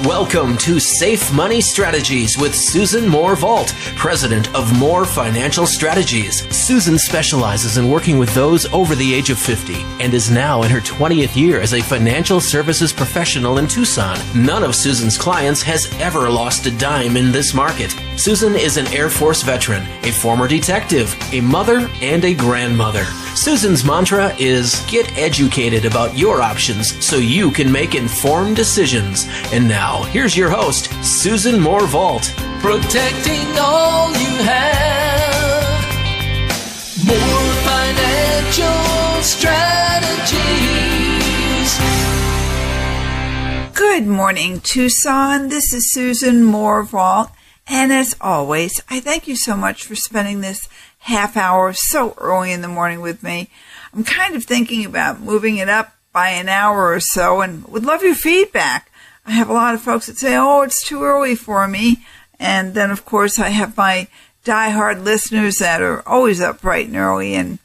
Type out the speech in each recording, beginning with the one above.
Welcome to Safe Money Strategies with Susan Moore Vault, president of Moore Financial Strategies. Susan specializes in working with those over the age of 50 and is now in her 20th year as a financial services professional in Tucson. None of Susan's clients has ever lost a dime in this market. Susan is an Air Force veteran, a former detective, a mother, and a grandmother. Susan's mantra is get educated about your options so you can make informed decisions. And now, here's your host, Susan Moore Vault. Protecting all you have. More financial strategies. Good morning, Tucson. This is Susan Moore Vault. And as always, I thank you so much for spending this half hour so early in the morning with me. I'm kind of thinking about moving it up by an hour or so and would love your feedback. I have a lot of folks that say, oh, it's too early for me. And then, of course, I have my diehard listeners that are always up bright and early and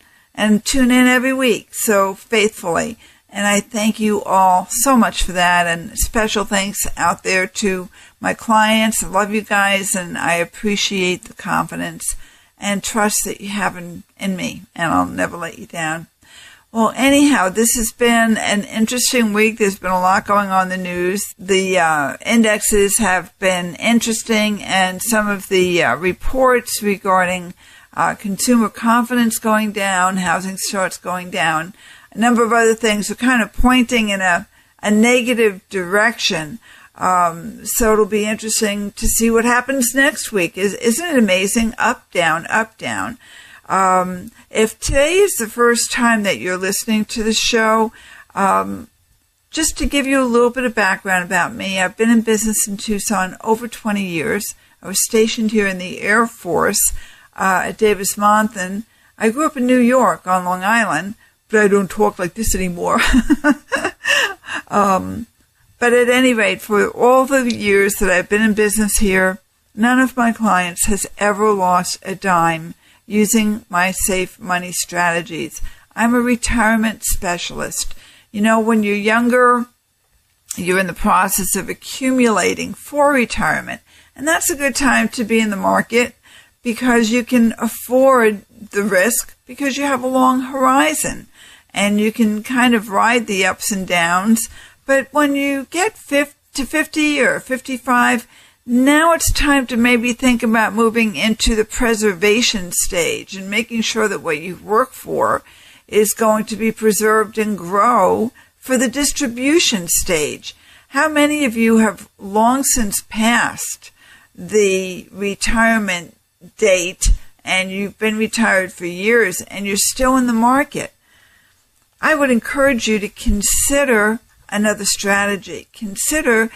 tune in every week so faithfully. And I thank you all so much for that. And special thanks out there to my clients. I love you guys, and I appreciate the confidence and trust that you have in me. And I'll never let you down. Well, anyhow, this has been an interesting week. There's been a lot going on in the news. The indexes have been interesting, and some of the reports regarding consumer confidence going down, housing starts going down, a number of other things are kind of pointing in a negative direction. So it'll be interesting to see what happens next week. Isn't it amazing? Up, down, up, down. If today is the first time that you're listening to the show, just to give you a little bit of background about me, I've been in business in Tucson over 20 years. I was stationed here in the Air Force at Davis-Monthan. I grew up in New York on Long Island, but I don't talk like this anymore. But at any rate, for all the years that I've been in business here, none of my clients has ever lost a dime using my safe money strategies. I'm a retirement specialist. You know, when you're younger, you're in the process of accumulating for retirement. And that's a good time to be in the market because you can afford the risk because you have a long horizon and you can kind of ride the ups and downs. But when you get to 50 or 55, now it's time to maybe think about moving into the preservation stage and making sure that what you work for is going to be preserved and grow for the distribution stage. How many of you have long since passed the retirement date and you've been retired for years and you're still in the market? I would encourage you to consider another strategy. Consider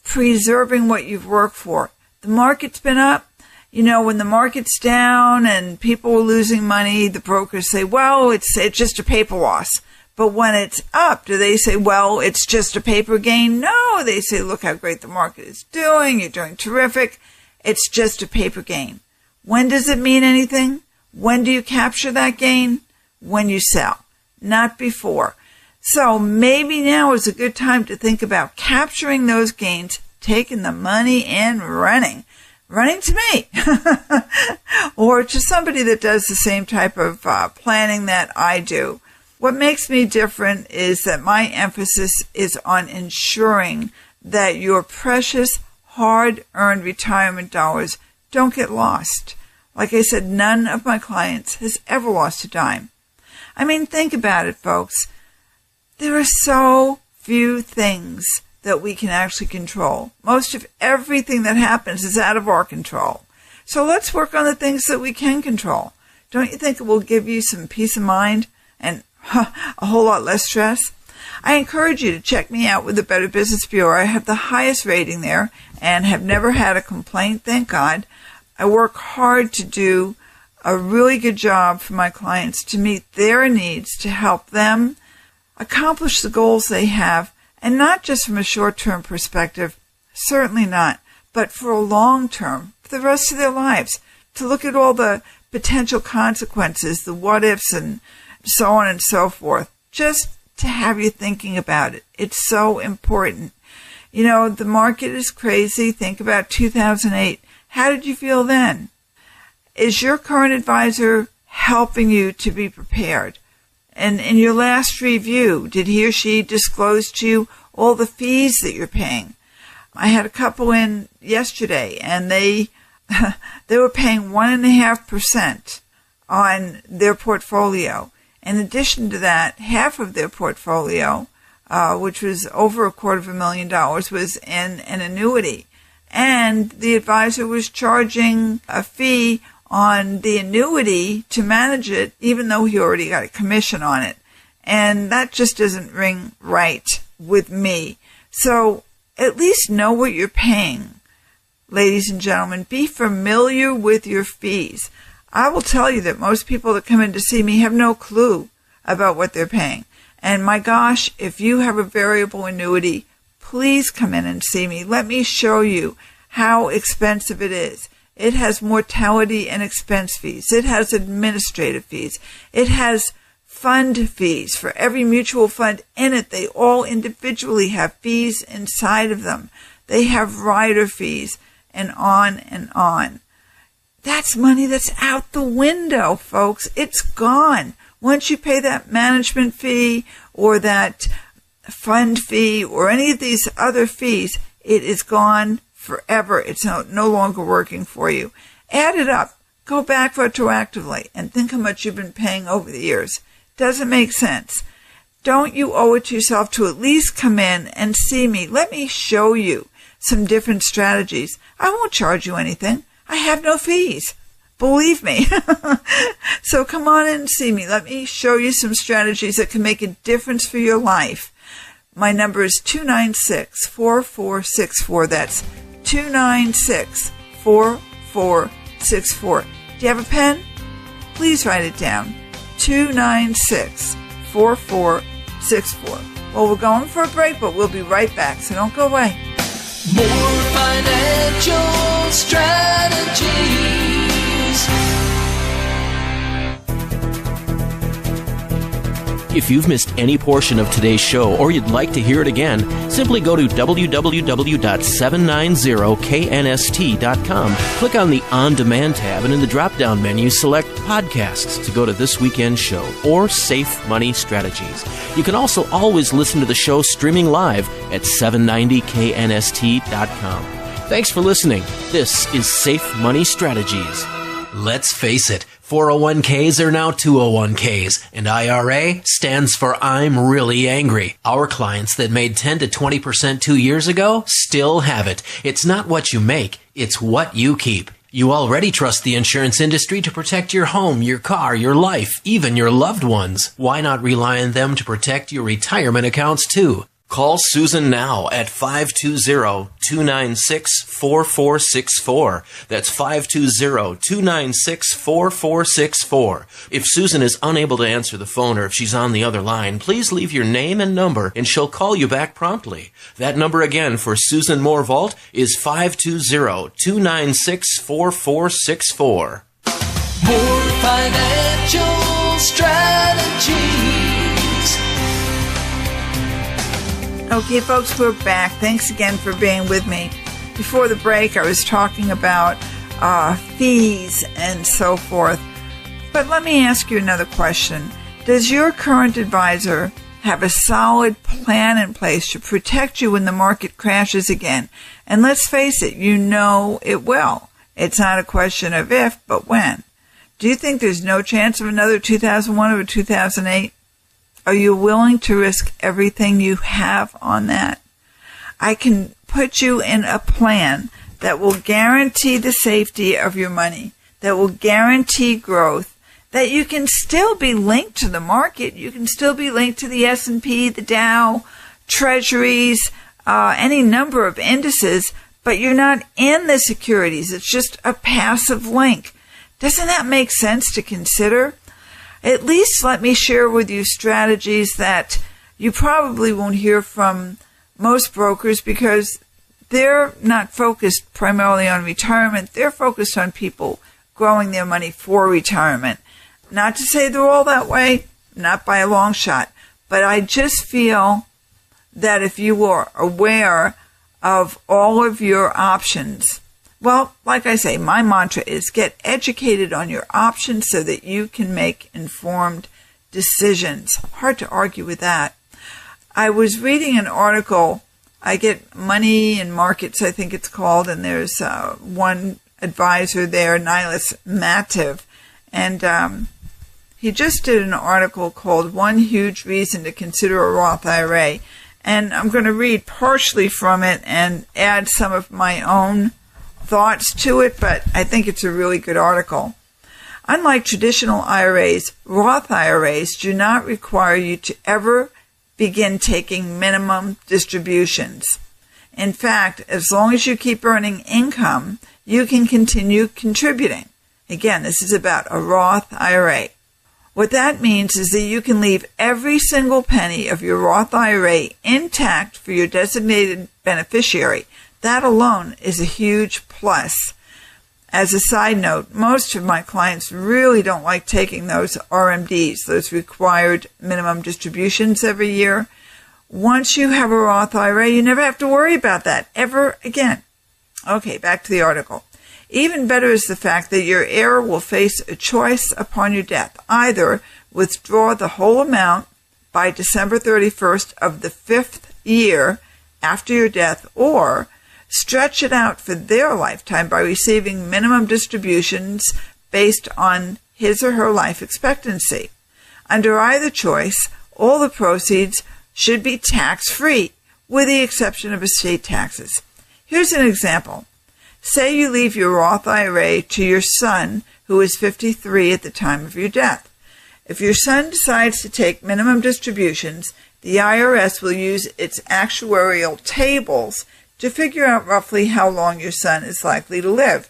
preserving what you've worked for. The market's been up. You know, when the market's down and people are losing money, the brokers say, well, it's just a paper loss. But when it's up, do they say, well, it's just a paper gain? No, they say, look how great the market is doing. You're doing terrific. It's just a paper gain. When does it mean anything? When do you capture that gain? When you sell, not before. So maybe now is a good time to think about capturing those gains, taking the money and running to me or to somebody that does the same type of planning that I do. What makes me different is that my emphasis is on ensuring that your precious, hard-earned retirement dollars don't get lost. Like I said, none of my clients has ever lost a dime. I mean, think about it, folks. There are so few things that we can actually control. Most of everything that happens is out of our control. So let's work on the things that we can control. Don't you think it will give you some peace of mind and a whole lot less stress? I encourage you to check me out with the Better Business Bureau. I have the highest rating there and have never had a complaint, thank God. I work hard to do a really good job for my clients to meet their needs, to help them accomplish the goals they have, and not just from a short-term perspective, certainly not, but for a long-term, for the rest of their lives, to look at all the potential consequences, the what-ifs, and so on and so forth, just to have you thinking about it. It's so important. The market is crazy. Think about 2008. How did you feel then? Is your current advisor helping you to be prepared? And in your last review, did he or she disclose to you all the fees that you're paying? I had a couple in yesterday, and they were paying 1.5% on their portfolio. In addition to that, half of their portfolio, which was over $250,000, was in an annuity. And the advisor was charging a fee on the annuity to manage it, even though he already got a commission on it. And that just doesn't ring right with me. So at least know what you're paying, ladies and gentlemen. Be familiar with your fees. I will tell you that most people that come in to see me have no clue about what they're paying. And my gosh, if you have a variable annuity, please come in and see me. Let me show you how expensive it is. It has mortality and expense fees. It has administrative fees. It has fund fees. For every mutual fund in it, they all individually have fees inside of them. They have rider fees, and on and on. That's money that's out the window, folks. It's gone. Once you pay that management fee or that fund fee or any of these other fees, it is gone forever. It's no longer working for you. Add it up. Go back retroactively and think how much you've been paying over the years. Doesn't make sense. Don't you owe it to yourself to at least come in and see me? Let me show you some different strategies. I won't charge you anything. I have no fees. Believe me. So come on in and see me. Let me show you some strategies that can make a difference for your life. My number is 296-4464. That's 296-4464. Do you have a pen? Please write it down. 296-4464. Well, we're going for a break, but we'll be right back, so don't go away. More financial strategies. If you've missed any portion of today's show or you'd like to hear it again, simply go to www.790knst.com. Click on the On Demand tab and in the drop-down menu, select Podcasts to go to this weekend's show or Safe Money Strategies. You can also always listen to the show streaming live at 790knst.com. Thanks for listening. This is Safe Money Strategies. Let's face it, 401ks are now 201ks, and IRA stands for I'm really angry. Our clients that made 10 to 20% 2 years ago still have it. It's not what you make, it's what you keep. You already trust the insurance industry to protect your home, your car, your life, even your loved ones. Why not rely on them to protect your retirement accounts too? Call Susan now at 520-296-4464. That's 520-296-4464. If Susan is unable to answer the phone or if she's on the other line, please leave your name and number and she'll call you back promptly. That number again for Susan Moore Vault is 520-296-4464. More financial strategies. Okay, folks, we're back. Thanks again for being with me. Before the break, I was talking about fees and so forth. But let me ask you another question. Does your current advisor have a solid plan in place to protect you when the market crashes again? And let's face it, you know it will. It's not a question of if, but when. Do you think there's no chance of another 2001 or 2008? Are you willing to risk everything you have on that? I can put you in a plan that will guarantee the safety of your money, that will guarantee growth, that you can still be linked to the market. You can still be linked to the S&P, the Dow, Treasuries, any number of indices, but you're not in the securities. It's just a passive link. Doesn't that make sense to consider? At least let me share with you strategies that you probably won't hear from most brokers because they're not focused primarily on retirement. They're focused on people growing their money for retirement. Not to say they're all that way, not by a long shot, but I just feel that if you are aware of all of your options. Well, like I say, my mantra is get educated on your options so that you can make informed decisions. Hard to argue with that. I was reading an article. I get Money in Markets, I think it's called, and there's one advisor there, Niles Mativ, and he just did an article called One Huge Reason to Consider a Roth IRA. And I'm going to read partially from it and add some of my own thoughts to it, but I think it's a really good article. Unlike traditional IRAs, Roth IRAs do not require you to ever begin taking minimum distributions. In fact, as long as you keep earning income, you can continue contributing. Again, this is about a Roth IRA. What that means is that you can leave every single penny of your Roth IRA intact for your designated beneficiary. That alone is a huge plus. As a side note, most of my clients really don't like taking those RMDs, those required minimum distributions every year. Once you have a Roth IRA, you never have to worry about that ever again. Okay, back to the article. Even better is the fact that your heir will face a choice upon your death. Either withdraw the whole amount by December 31st of the 5th year after your death, or stretch it out for their lifetime by receiving minimum distributions based on his or her life expectancy. Under either choice, all the proceeds should be tax-free, with the exception of estate taxes. Here's an example. Say you leave your Roth IRA to your son, who is 53 at the time of your death. If your son decides to take minimum distributions, the IRS will use its actuarial tables to figure out roughly how long your son is likely to live.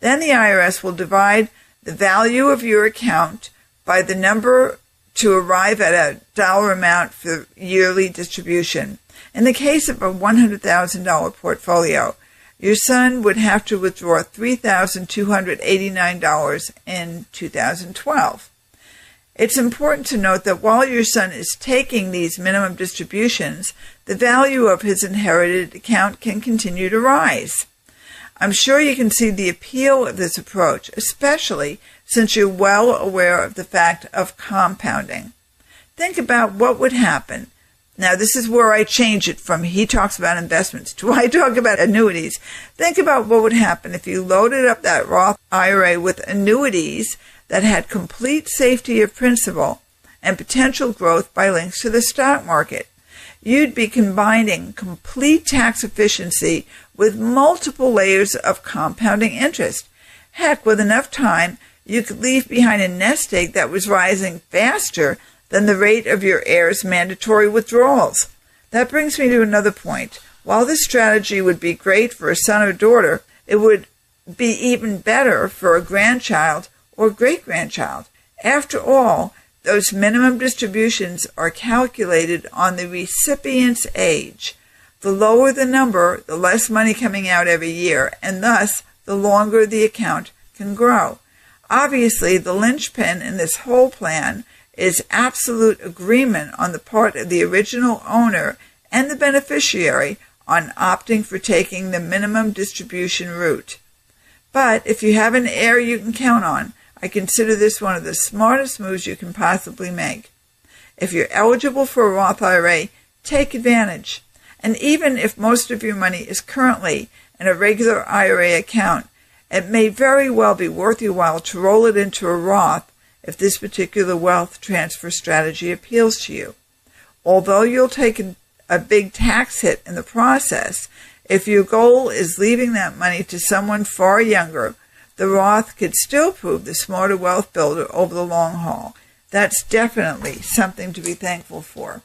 Then the IRS will divide the value of your account by the number to arrive at a dollar amount for yearly distribution. In the case of a $100,000 portfolio, your son would have to withdraw $3,289 in 2012. It's important to note that while your son is taking these minimum distributions, the value of his inherited account can continue to rise. I'm sure you can see the appeal of this approach, especially since you're well aware of the fact of compounding. Think about what would happen. Now, this is where I change it from he talks about investments to I talk about annuities. Think about what would happen if you loaded up that Roth IRA with annuities that had complete safety of principal and potential growth by links to the stock market. You'd be combining complete tax efficiency with multiple layers of compounding interest. Heck, with enough time, you could leave behind a nest egg that was rising faster than the rate of your heir's mandatory withdrawals. That brings me to another point. While this strategy would be great for a son or daughter, it would be even better for a grandchild or great-grandchild. After all, those minimum distributions are calculated on the recipient's age. The lower the number, the less money coming out every year, and thus the longer the account can grow. Obviously, the linchpin in this whole plan is absolute agreement on the part of the original owner and the beneficiary on opting for taking the minimum distribution route. But if you have an heir you can count on, I consider this one of the smartest moves you can possibly make. If you're eligible for a Roth IRA, take advantage. And even if most of your money is currently in a regular IRA account, it may very well be worth your while to roll it into a Roth if this particular wealth transfer strategy appeals to you. Although you'll take a big tax hit in the process, if your goal is leaving that money to someone far younger, the Roth could still prove the smarter wealth builder over the long haul. That's definitely something to be thankful for.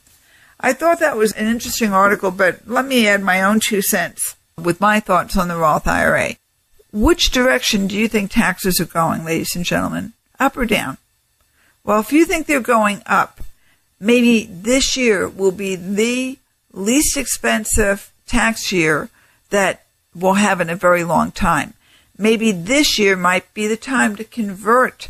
I thought that was an interesting article, but let me add my own 2 cents with my thoughts on the Roth IRA. Which direction do you think taxes are going, ladies and gentlemen? Up or down? Well, if you think they're going up, maybe this year will be the least expensive tax year that we'll have in a very long time. Maybe this year might be the time to convert